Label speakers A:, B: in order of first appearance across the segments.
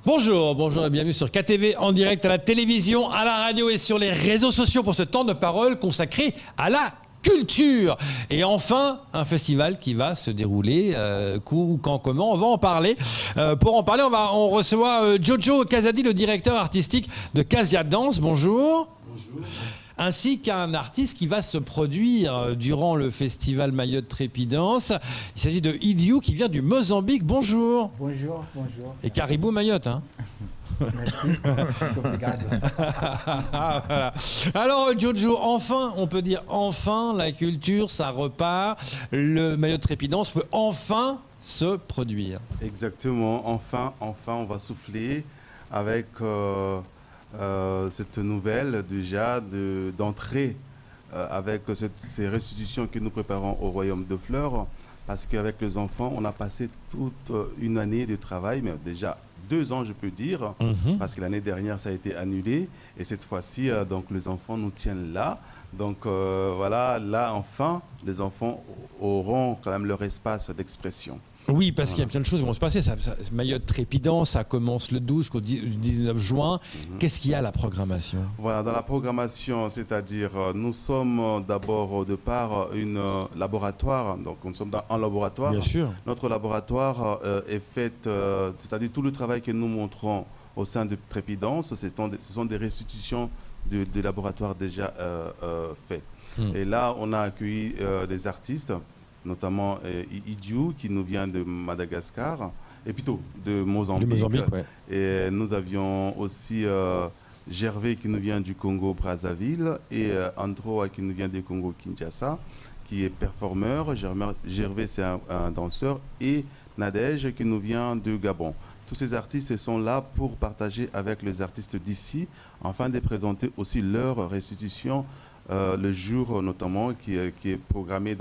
A: Bonjour, bonjour et bienvenue sur KTV en direct à la télévision, à la radio et sur les réseaux sociaux pour ce temps de parole consacré à la culture. Et enfin, un festival qui va se dérouler, quand, comment, on va en parler. Pour en parler, on reçoit Jojo Casadi, le directeur artistique de Casia Dance. Bonjour.
B: Bonjour.
A: Ainsi qu'un artiste qui va se produire durant le festival Mayotte Trépidance. Il s'agit de Idiou qui vient du Mozambique. Bonjour.
C: Bonjour, bonjour.
A: Et Caribou Mayotte, hein.
C: Merci. Obrigado.
A: Voilà. Alors Jojo, enfin, on peut dire enfin, la culture, ça repart. Le Mayotte Trépidance peut enfin se produire.
B: Exactement, enfin, on va souffler avec cette nouvelle déjà d'entrée avec ces restitutions que nous préparons au Royaume de Fleurs, parce qu'avec les enfants, on a passé toute une année de travail, mais déjà 2 ans, je peux dire, parce que l'année dernière, ça a été annulé, et cette fois-ci, donc les enfants nous tiennent là. Donc voilà, là, enfin, les enfants auront quand même leur espace d'expression.
A: Oui, parce qu'il y a plein de choses qui vont se passer. Mayotte Trépidance, ça commence le 12 jusqu'au 19 juin. Qu'est-ce qu'il y a à la programmation ?
B: Voilà, dans la programmation, c'est-à-dire, nous sommes d'abord au départ un laboratoire, donc nous sommes un laboratoire.
A: Bien sûr.
B: Notre laboratoire est fait, c'est-à-dire tout le travail que nous montrons au sein de Trépidance, ce sont des restitutions de laboratoires déjà faits. Et là, on a accueilli des artistes, notamment Idiou qui nous vient de Madagascar, et plutôt de Mozambique.
A: Ouais.
B: Et nous avions aussi Gervais qui nous vient du Congo-Brazzaville et Androa qui nous vient du Congo-Kinshasa, qui est performeur. Gervais, c'est un danseur, et Nadège qui nous vient de Gabon. Tous ces artistes sont là pour partager avec les artistes d'ici, afin de présenter aussi leur restitution. Le jour notamment qui est programmé,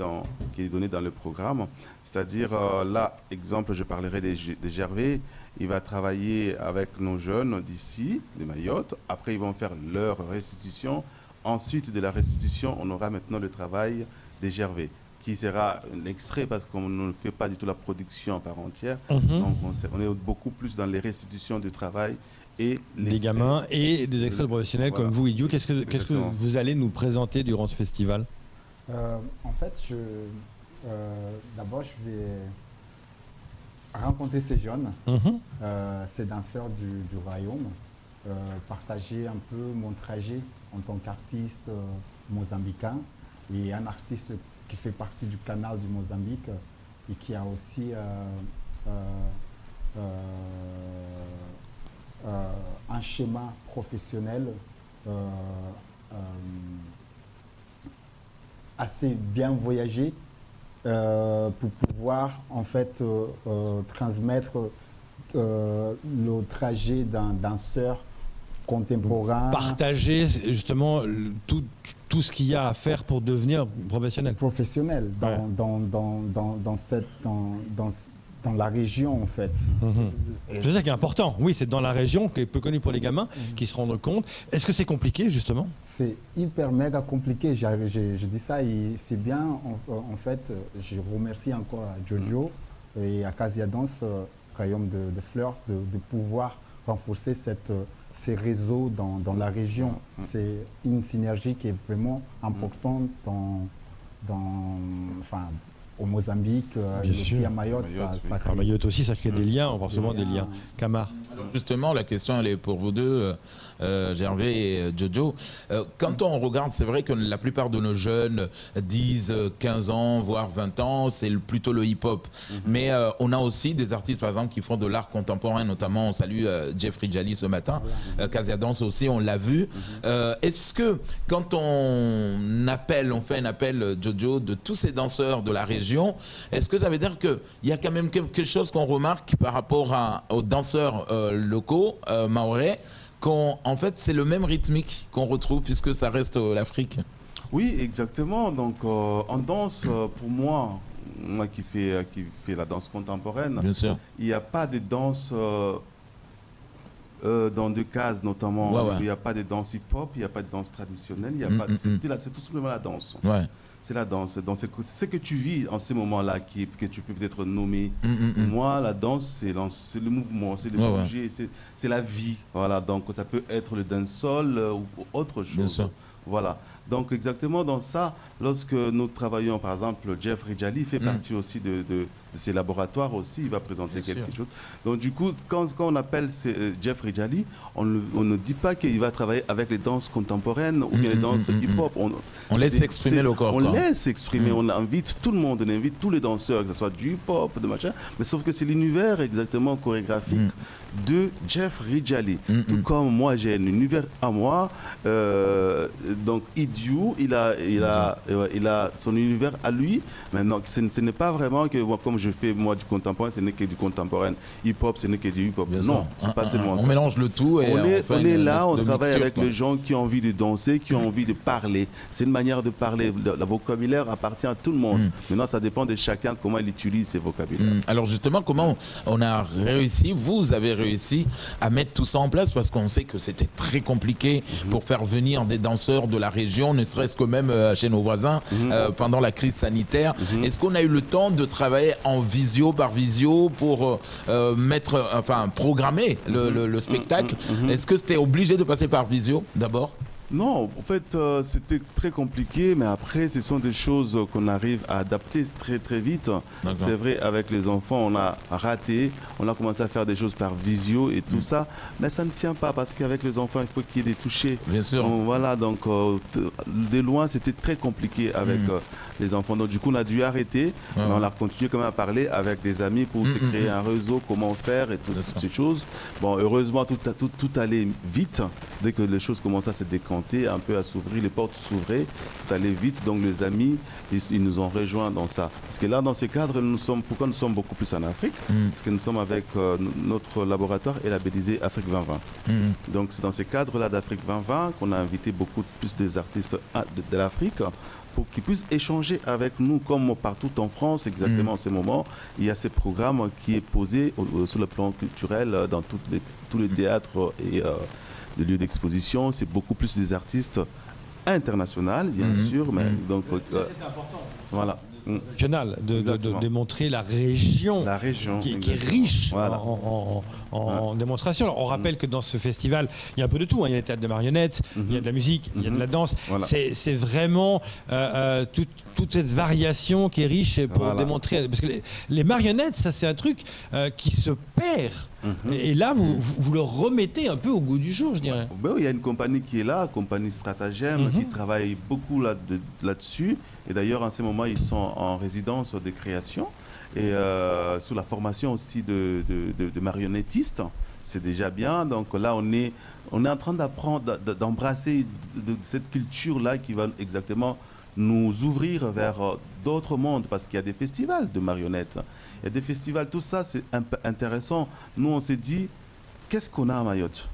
B: qui est donné dans le programme. C'est-à-dire, là, exemple, je parlerai de Gervais. Il va travailler avec nos jeunes d'ici, de Mayotte. Après, ils vont faire leur restitution. Ensuite de la restitution, on aura maintenant le travail de Gervais, qui sera un extrait parce qu'on ne fait pas du tout la production à part entière. Donc, on est beaucoup plus dans les restitutions du travail. Et
A: des gamins et des extraits professionnels comme vous, Idiou. Qu'est-ce que vous allez nous présenter durant ce festival ?
C: En fait, d'abord, je vais rencontrer ces jeunes, ces danseurs du royaume, partager un peu mon trajet en tant qu'artiste mozambicain et un artiste qui fait partie du canal du Mozambique et qui a aussi un schéma professionnel assez bien voyagé pour pouvoir en fait transmettre le trajet d'un danseur contemporain.
A: Partager justement tout ce qu'il y a à faire pour devenir professionnel.
C: Professionnel dans la région en fait.
A: C'est ça qui est important. Oui, c'est dans la région, qui est peu connue pour les gamins, qui se rendent compte. Est-ce que c'est compliqué justement ?
C: C'est hyper méga compliqué. Je dis ça et c'est bien. En fait, je remercie encore à Jojo et à Casia Dance, Royaume de Fleurs, de pouvoir renforcer ces réseaux dans la région. C'est une synergie qui est vraiment importante au Mozambique, aussi à Mayotte.
A: À Mayotte aussi, ça crée des liens, on voit souvent des liens. Camar.
D: Justement, la question elle est pour vous deux, Gervais et Jojo. Quand on regarde, c'est vrai que la plupart de nos jeunes, 10, 15 ans, voire 20 ans, c'est plutôt le hip-hop. Mais on a aussi des artistes, par exemple, qui font de l'art contemporain, notamment, on salue Jeffrey Jali ce matin, Casia Dance aussi, on l'a vu. Est-ce que quand on fait un appel, Jojo, de tous ces danseurs de la région, est-ce que ça veut dire qu'il y a quand même quelque chose qu'on remarque par rapport aux danseurs locaux, mahorais, en fait, c'est le même rythmique qu'on retrouve puisque ça reste l'Afrique.
B: Oui, exactement. Donc, en danse, pour moi qui fait la danse contemporaine,
D: bien sûr,
B: il n'y a pas de danse dans 2 cases, notamment. Il n'y a pas de danse hip-hop, il n'y a pas de danse traditionnelle, c'est tout simplement la danse. c'est la danse. Donc, c'est ce que tu vis en ces moments-là que tu peux peut-être nommer. Moi, la danse, c'est le mouvement, c'est le bouger, c'est la vie. Voilà, donc ça peut être le dancehall ou autre chose.
D: Bien sûr.
B: Voilà. Donc exactement dans ça, lorsque nous travaillons, par exemple, Jeff Rijali fait partie aussi de ces laboratoires aussi, il va présenter quelque chose. Donc du coup, quand on appelle Jeff Rijali, on ne dit pas qu'il va travailler avec les danses contemporaines ou bien les danses hip-hop.
D: On laisse exprimer le corps.
B: On laisse exprimer, on invite tout le monde, on invite tous les danseurs, que ce soit du hip-hop, de machin, mais sauf que c'est l'univers exactement chorégraphique de Jeff Rijali. Tout comme moi, j'ai un univers à moi, donc Idiou, il a son univers à lui. Maintenant, ce n'est pas vraiment que moi, comme je fais moi du contemporain, ce n'est que du contemporain. Hip-hop, ce n'est que du hip-hop. Non, c'est pas seulement ça.
D: On mélange le tout et
B: on est là, on travaille avec les gens qui ont envie de danser, qui ont envie de parler. C'est une manière de parler. Le vocabulaire appartient à tout le monde. Maintenant, ça dépend de chacun comment il utilise ses vocabulaires.
D: Alors justement, comment on a réussi, vous avez réussi à mettre tout ça en place, parce qu'on sait que c'était très compliqué pour faire venir des danseurs de la région, ne serait-ce que même chez nos voisins pendant la crise sanitaire. Est-ce qu'on a eu le temps de travailler en visio par visio pour programmer le spectacle? Est-ce que c'était obligé de passer par visio d'abord?
B: Non, en fait, c'était très compliqué, mais après, ce sont des choses qu'on arrive à adapter très très vite. C'est vrai, avec les enfants, on a raté, on a commencé à faire des choses par visio et tout ça, mais ça ne tient pas parce qu'avec les enfants, il faut qu'il y ait des touchés.
D: Bien sûr.
B: Donc, voilà, donc de loin, c'était très compliqué avec les enfants. Donc du coup, on a dû arrêter, mais on a continué quand même à parler avec des amis pour se créer un réseau, comment faire et toutes ces choses. Bon, heureusement, tout allait vite. Dès que les choses commençaient à se décanter, un peu à s'ouvrir, les portes s'ouvraient, tout allait vite. Donc les amis, ils nous ont rejoints dans ça. Parce que là, dans ce cadre, pourquoi nous sommes beaucoup plus en Afrique? Parce que nous sommes avec notre laboratoire et labellisé Afrique 2020. Donc c'est dans ce cadre-là d'Afrique 2020 qu'on a invité beaucoup plus des artistes de l'Afrique pour qu'ils puissent échanger avec nous, comme partout en France, exactement en ce moment. Il y a ce programme qui est posé sur le plan culturel dans tous les théâtres et des lieux d'exposition. C'est beaucoup plus des artistes internationaux, bien sûr, mais donc
A: c'est important.
B: voilà.
A: Régional, de démontrer la région qui est riche en démonstration. Alors, on rappelle que dans ce festival, il y a un peu de tout. Il y a des théâtres de marionnettes, il y a de la musique, il y a de la danse. C'est vraiment toute cette variation qui est riche pour démontrer. Parce que les marionnettes, ça c'est un truc qui se perd. Et là, vous le remettez un peu au goût du jour, je dirais.
B: Ben oui, il y a une compagnie qui est là, compagnie Stratagème, qui travaille beaucoup là-dessus. Et d'ailleurs, en ce moment, ils sont en résidence de création et sous la formation aussi de marionnettistes. C'est déjà bien. Donc là, on est en train d'apprendre, d'embrasser cette culture-là qui va exactement nous ouvrir vers d'autres mondes, parce qu'il y a des festivals de marionnettes. Il y a des festivals, tout ça, c'est intéressant. Nous, on s'est dit, qu'est-ce qu'on a à Mayotte?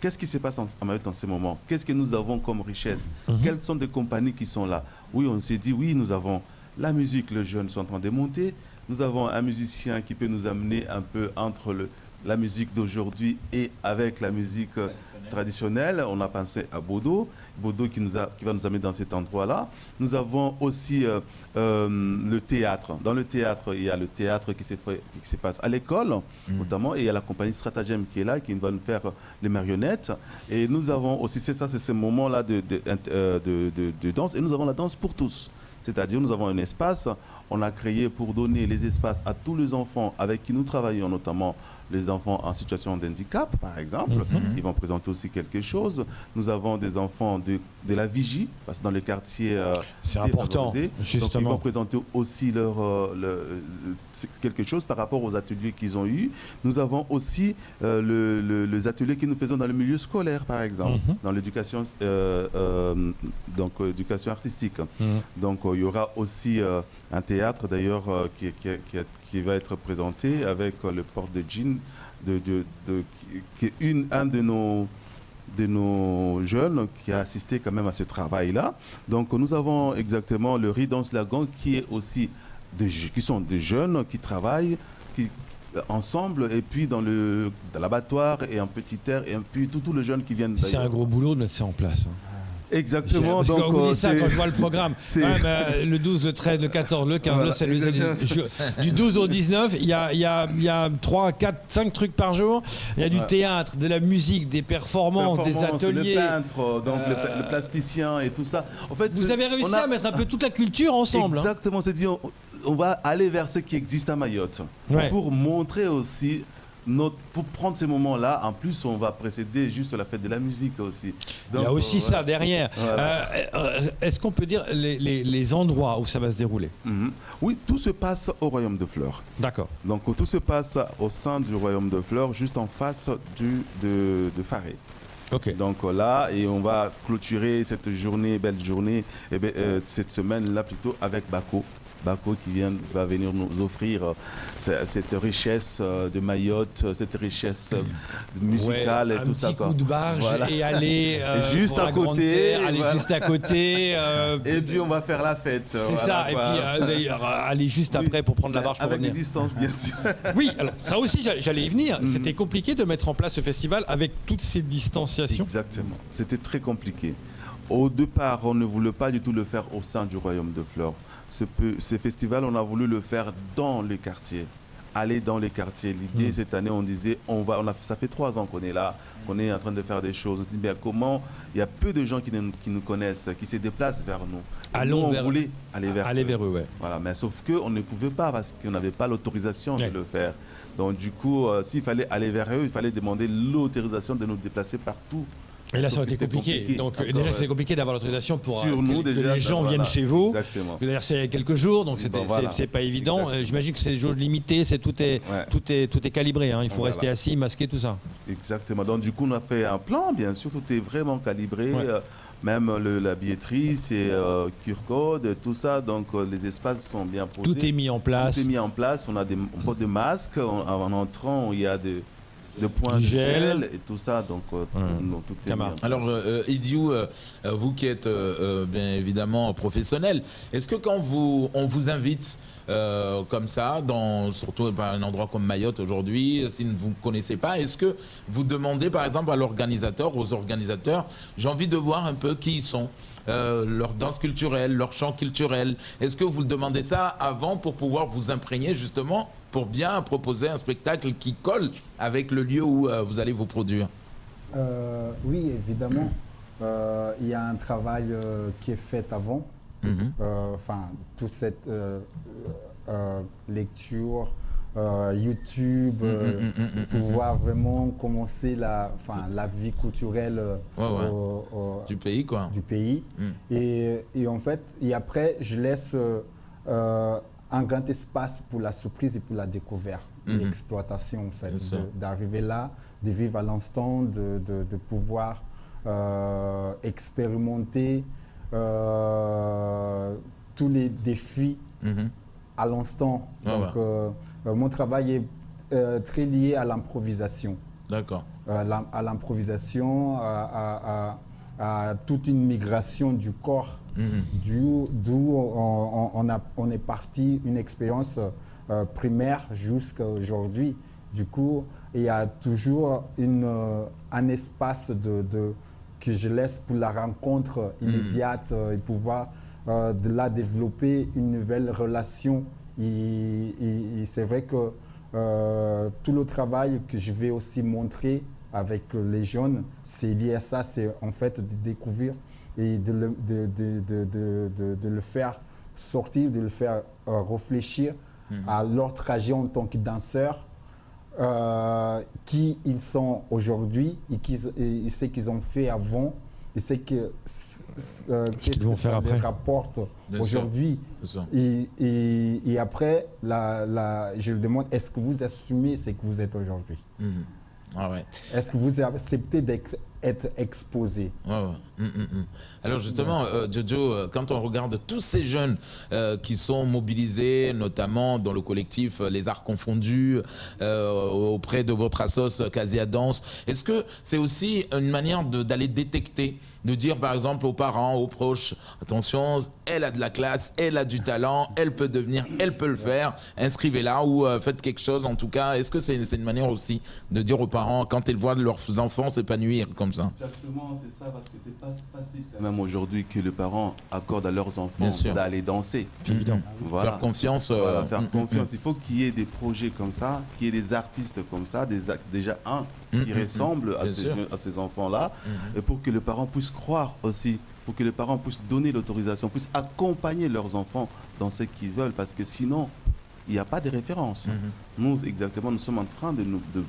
B: Qu'est-ce qui se passe à Mayotte en ce moment? Qu'est-ce que nous avons comme richesse? Quelles sont des compagnies qui sont là? Oui, on s'est dit, oui, nous avons la musique, les jeunes sont en train de monter. Nous avons un musicien qui peut nous amener un peu entre la musique d'aujourd'hui et avec la musique traditionnelle. On a pensé à Bodo qui va nous amener dans cet endroit-là. Nous avons aussi le théâtre. Dans le théâtre, il y a le théâtre qui se passe à l'école, notamment, et il y a la compagnie Stratagème qui est là, qui va nous faire les marionnettes. Et nous avons aussi, c'est ce moment-là de danse, et nous avons la danse pour tous. C'est-à-dire, nous avons un espace, on a créé pour donner les espaces à tous les enfants avec qui nous travaillons, notamment les enfants en situation de handicap, par exemple. Ils vont présenter aussi quelque chose. Nous avons des enfants de la vigie, parce que dans les quartiers
A: c'est important, justement.
B: Donc, ils vont présenter aussi quelque chose par rapport aux ateliers qu'ils ont eus. Nous avons aussi les ateliers que nous faisons dans le milieu scolaire, par exemple, dans l'éducation éducation artistique. Donc, il y aura aussi un théâtre, d'ailleurs, qui va être présenté avec le port de Jean, qui est un de nos jeunes qui a assisté quand même à ce travail-là. Donc nous avons exactement le Ridance Lagon qui sont des jeunes qui travaillent ensemble, et puis dans l'abattoir et un petit air, et puis tous les jeunes qui viennent.
A: C'est un gros boulot de mettre ça en place.
B: Exactement.
A: Parce
B: Donc,
A: qu'on vous dit ça
B: c'est-
A: quand je vois le programme.
B: c'est-
A: Ouais, mais, le 12, le 13, le 14, le 15,
B: Voilà,
A: le 16, le 17,
B: exactement.
A: du 12 au 19, il y a 3, 4, 5 trucs par jour. Il y a du
B: Ouais.
A: théâtre, de la musique, des performances, des ateliers.
B: Le peintre, donc le plasticien et tout ça. En fait,
A: Vous avez réussi à mettre un peu toute la culture ensemble. Hein.
B: Exactement, c'est dit, on va aller vers ce qui existe à Mayotte
A: Ouais.
B: pour montrer aussi pour prendre ces moments-là. En plus, on va précéder juste la fête de la musique aussi.
A: Il y a
B: Donc,
A: aussi ça
B: voilà.
A: derrière.
B: Voilà.
A: Est-ce qu'on peut dire les endroits où ça va se dérouler?
B: Mhm. Oui, tout se passe au Royaume de Fleurs.
A: D'accord.
B: Donc tout se passe au sein du Royaume de Fleurs, juste en face de Faré.
A: Ok.
B: Donc là, et on va clôturer cette journée, belle journée, cette semaine-là plutôt avec Bako. Bako qui va venir nous offrir cette richesse de Mayotte, cette richesse musicale
A: Ouais,
B: et tout ça.
A: Un petit coup de barge
B: Voilà.
A: et aller
B: Juste
A: pour
B: à
A: la Grande
B: côté,
A: Terre, aller
B: voilà.
A: juste à côté.
B: Et puis on va faire la fête.
A: C'est
B: voilà,
A: ça. Et
B: quoi.
A: puis d'ailleurs, aller juste
B: Oui,
A: après pour prendre la barge pour
B: avec des
A: revenir.
B: distances, bien sûr.
A: Oui, alors ça aussi, j'allais y venir.
B: Mhm.
A: C'était compliqué de mettre en place ce festival avec toutes ces distanciations.
B: Exactement. C'était très compliqué. Au départ, on ne voulait pas du tout le faire au sein du Royaume de Fleurs. Ce festival, on a voulu le faire dans les quartiers. Aller dans les quartiers. L'idée, cette année, on disait, ça fait 3 ans qu'on est là, qu'on est en train de faire des choses. On se dit, bien comment il y a peu de gens qui nous connaissent, qui se déplacent vers nous.
A: Allons
B: nous, on
A: vers-
B: voulait aller vers eux.
A: Ouais.
B: Voilà, mais sauf qu'on ne pouvait pas parce qu'on n'avait pas l'autorisation
A: Ouais.
B: de le faire. Donc du coup, s'il fallait aller vers eux, il fallait demander l'autorisation de nous déplacer partout.
A: Et là, ça
B: Sauf
A: aurait
B: que
A: été
B: c'était
A: compliqué. Donc
B: Encore,
A: déjà,
B: ouais.
A: c'est compliqué d'avoir l'autorisation pour
B: Sur
A: que,
B: nous,
A: que
B: déjà,
A: les gens
B: voilà.
A: viennent chez vous.
B: Exactement.
A: D'ailleurs, c'est quelques jours, donc
B: Ben voilà.
A: c'est pas évident.
B: Exactement.
A: J'imagine que c'est des jauges limitées, tout est calibré. Hein. Il faut
B: Voilà.
A: rester assis, masqué, tout ça.
B: Exactement. Donc du coup, on a fait un plan, bien sûr, tout est vraiment calibré.
A: Ouais.
B: Même la billetterie, c'est QR-code, tout ça. Donc les espaces sont bien posés.
A: Tout est mis en place.
B: Tout est mis en place. On porte des masques. En entrant, il y a des points
A: Du
B: de
A: gel.
B: gel et tout ça. Donc non, tout est mis en
A: Camara.
B: place.
D: Alors, Idiou, vous qui êtes bien évidemment professionnel, est-ce que quand on vous invite comme ça, surtout à un endroit comme Mayotte aujourd'hui, si vous ne connaissez pas, est-ce que vous demandez par exemple aux organisateurs, j'ai envie de voir un peu qui ils sont, leur danse culturelle, leur chant culturel. Est-ce que vous le demandez ça avant pour pouvoir vous imprégner justement pour bien proposer un spectacle qui colle avec le lieu où vous allez vous produire?
C: Oui, évidemment. Il y a un travail qui est fait avant. Enfin, toute cette lecture, YouTube, pouvoir vraiment commencer la vie culturelle
D: Du pays, quoi.
C: du pays. Et en fait, et après, je laisse un grand espace pour la surprise et pour la découverte, l'exploitation, en fait,
D: Bien sûr.
C: d'arriver là, de vivre à l'instant, de pouvoir expérimenter tous les défis à l'instant.
D: Ah
C: Donc, mon travail est très lié à l'improvisation.
D: D'accord.
C: À l'improvisation, à toute une migration du corps, d'où on est parti, une expérience primaire jusqu'à aujourd'hui. Du coup, il y a toujours un espace que je laisse pour la rencontre immédiate et pouvoir de là développer une nouvelle relation. Et c'est vrai que tout le travail que je vais aussi montrer avec les jeunes, c'est lié à ça, c'est en fait de découvrir et de le faire sortir, de le faire réfléchir à leur trajet en tant que danseurs, qui ils sont aujourd'hui et ce qu'ils ont fait avant et ce
A: qu'ils vont faire après.
C: Rapporte
D: Bien sûr.
C: aujourd'hui.
D: Bien sûr.
C: Et après, je le demande, est-ce que vous assumez ce que vous êtes aujourd'hui?
D: Ah ouais.
C: Est-ce que vous acceptez d'être exposé?
D: Ouais, ouais. Alors justement, Jojo, quand on regarde tous ces jeunes qui sont mobilisés, notamment dans le collectif Les Arts Confondus, auprès de votre assoce Casia Danse, est-ce que c'est aussi une manière d'aller détecter, de dire par exemple aux parents, aux proches, attention, elle a de la classe, elle a du talent, elle peut le faire, inscrivez-la ou faites quelque chose en tout cas. Est-ce que c'est une manière aussi de dire aux parents, quand ils voient leurs enfants s'épanouir comme comme ça.
B: Exactement, c'est ça, parce que c'était pas facile quand même aujourd'hui que les parents accordent à leurs enfants
D: Bien sûr.
B: d'aller danser.
A: C'est évident.
B: Voilà.
D: Faire confiance.
B: Voilà, faire confiance. Il faut qu'il y ait des projets comme ça, qu'il y ait des artistes comme ça, déjà qui ressemblent
D: Bien sûr.
B: à ces enfants-là, et pour que les parents puissent croire aussi, pour que les parents puissent donner l'autorisation, puissent accompagner leurs enfants dans ce qu'ils veulent, parce que sinon, il n'y a pas de référence. Nous, exactement, nous sommes en train de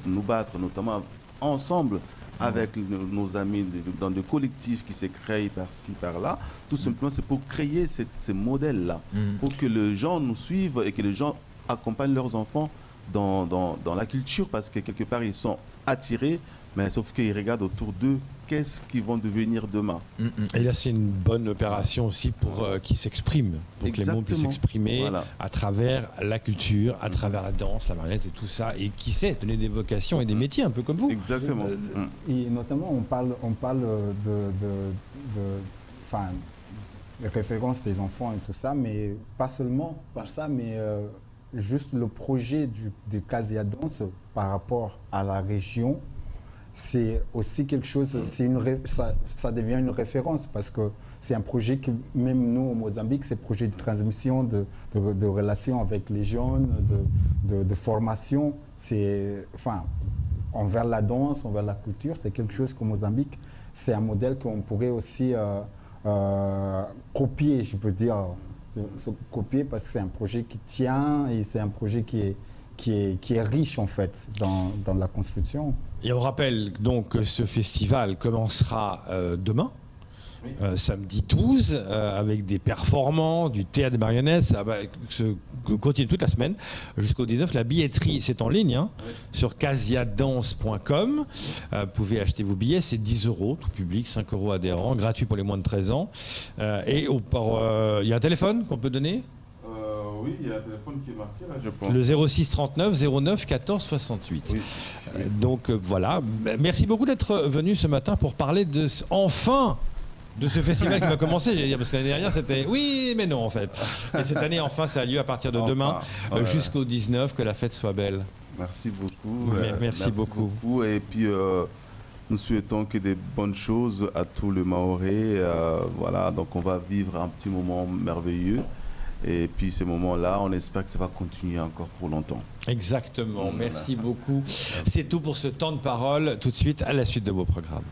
B: nous battre, notamment ensemble, avec nos amis dans des collectifs qui se créent par-ci, par-là. Tout simplement, c'est pour créer ces modèles-là, pour que les gens nous suivent et que les gens accompagnent leurs enfants dans la culture, parce que quelque part, ils sont attirés, mais sauf qu'ils regardent autour d'eux qu'est-ce qu'ils vont devenir demain.
A: Et là, c'est une bonne opération aussi pour qu'ils s'expriment, pour que les mondes puissent s'exprimer
B: Voilà.
A: à travers la culture, à travers la danse, la marionnette et tout ça, et qui sait, donner des vocations et des métiers, un peu comme vous.
B: Exactement.
C: Et notamment, on parle enfin, des références des enfants et tout ça, mais pas seulement par ça, mais juste le projet de Casia Danse par rapport à la région, c'est aussi quelque chose, ça devient une référence, parce que c'est un projet que même nous au Mozambique, c'est un projet de transmission, de relations avec les jeunes, de formation, c'est, enfin, envers la danse, envers la culture, c'est quelque chose qu'au Mozambique, c'est un modèle qu'on pourrait aussi copier, je peux dire, copier, parce que c'est un projet qui tient et c'est un projet qui est riche en fait dans la construction.
A: Et on rappelle donc que ce festival commencera demain, samedi 12, avec des performances, du théâtre de marionnettes, ça va continue toute la semaine jusqu'au 19. La billetterie, c'est en ligne, sur casiadance.com. Vous pouvez acheter vos billets, c'est 10 €, tout public, 5 € adhérents, gratuit pour les moins de 13 ans. Et il y a un téléphone qu'on peut donner ?
B: Oui, il y a un téléphone qui est marqué là, je pense.
A: Le 06 39 09 14 68.
B: Oui.
A: Donc voilà, merci beaucoup d'être venu ce matin pour parler de ce festival qui va commencer, j'allais dire, parce que l'année dernière c'était oui mais non en fait. Et cette année enfin ça a lieu à partir de demain jusqu'au 19, que la fête soit belle.
B: Merci beaucoup.
A: Merci beaucoup.
B: Et puis nous souhaitons que des bonnes choses à tous les Mahorais. Voilà, donc on va vivre un petit moment merveilleux. Et puis ces moments-là, on espère que ça va continuer encore pour longtemps.
A: Exactement, merci beaucoup. C'est tout pour ce temps de parole. Tout de suite à la suite de vos programmes.